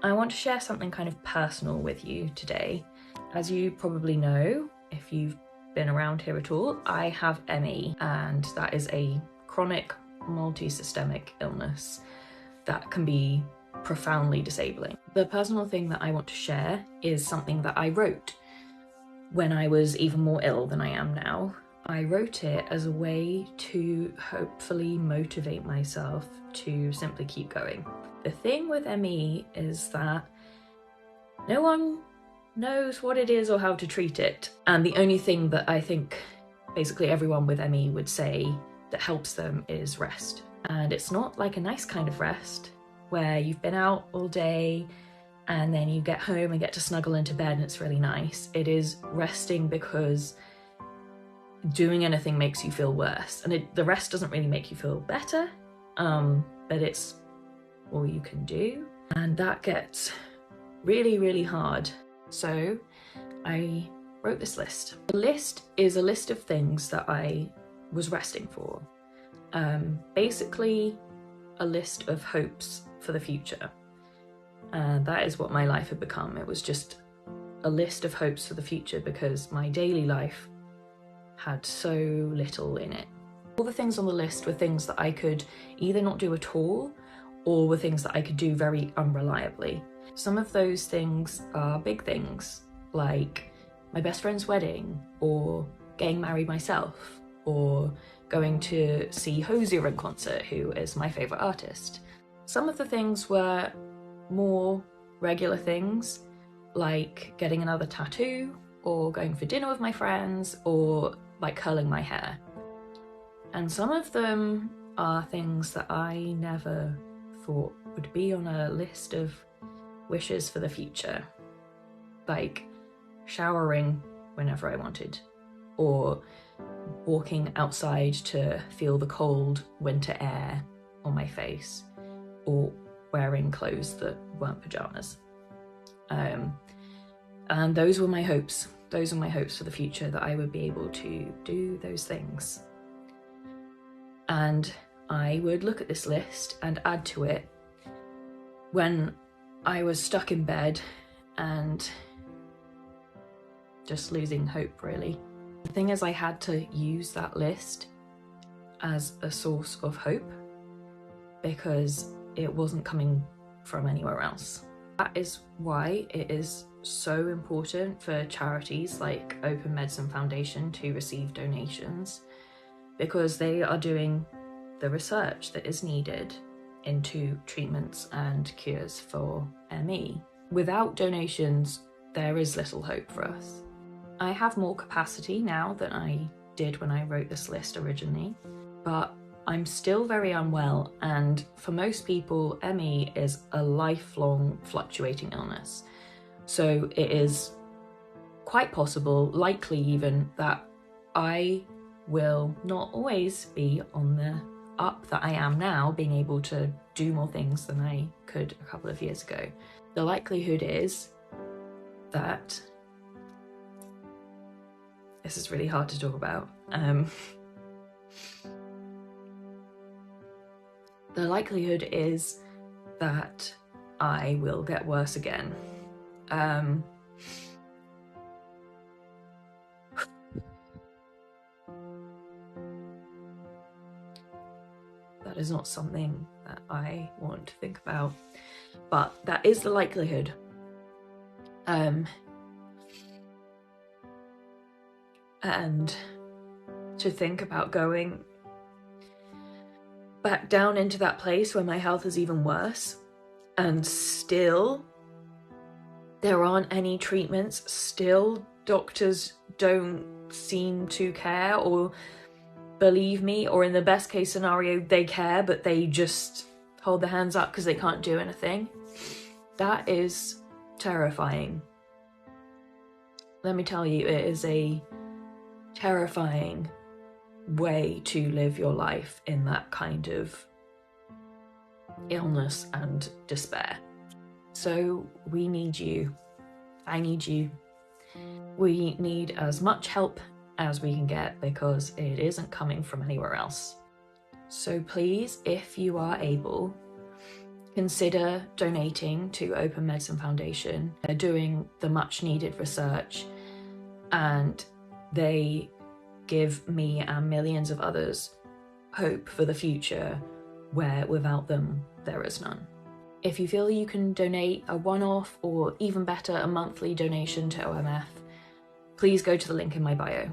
I want to share something kind of personal with you today. As you probably know, if you've been around here at all, I have ME, and that is a chronic multi-systemic illness that can be profoundly disabling. The personal thing that I want to share is something that I wrote when I was even more ill than I am now. I wrote it as a way to hopefully motivate myself to simply keep going. The thing with ME is that no one knows what it is or how to treat it. And the only thing that I think basically everyone with ME would say that helps them is rest. And it's not like a nice kind of rest where you've been out all day and then you get home and get to snuggle into bed and it's really nice. It is resting because doing anything makes you feel worse. And the rest doesn't really make you feel better, but it's all you can do. And that gets really, really hard. So I wrote this list. The list is a list of things that I was resting for. Basically a list of hopes for the future. And that is what my life had become. It was just a list of hopes for the future because my daily life had so little in it. All the things on the list were things that I could either not do at all or were things that I could do very unreliably. Some of those things are big things, like my best friend's wedding, or getting married myself, or going to see Hosier in concert, who is my favourite artist. Some of the things were more regular things, like getting another tattoo, or going for dinner with my friends, or like curling my hair. And some of them are things that I never thought would be on a list of wishes for the future, like showering whenever I wanted, or walking outside to feel the cold winter air on my face, or wearing clothes that weren't pajamas. And those were my hopes. Those were my hopes for the future, that I would be able to do those things. And I would look at this list and add to it when I was stuck in bed and just losing hope, really. The thing is, I had to use that list as a source of hope because it wasn't coming from anywhere else. That is why it is so important for charities like Open Medicine Foundation to receive donations, because they are doing the research that is needed into treatments and cures for ME. Without donations, there is little hope for us. I have more capacity now than I did when I wrote this list originally, but I'm still very unwell, and for most people, ME is a lifelong fluctuating illness. So it is quite possible, likely even, that I will not always be on the up that I am now, being able to do more things than I could a couple of years ago. The likelihood is that, this is really hard to talk about, the likelihood is that I will get worse again. That is not something that I want to think about, but that is the likelihood. And to think about going back down into that place where my health is even worse, and still there aren't any treatments, still doctors don't seem to care or believe me, or in the best case scenario they care but they just hold their hands up because they can't do anything. That is terrifying. Let me tell you, it is a terrifying way to live your life in that kind of illness and despair. So we need you. I need you. We need as much help as we can get because it isn't coming from anywhere else. So please, if you are able, consider donating to Open Medicine Foundation. They're doing the much needed research, and they give me and millions of others hope for the future where without them there is none. If you feel you can donate a one-off or even better a monthly donation to OMF, please go to the link in my bio.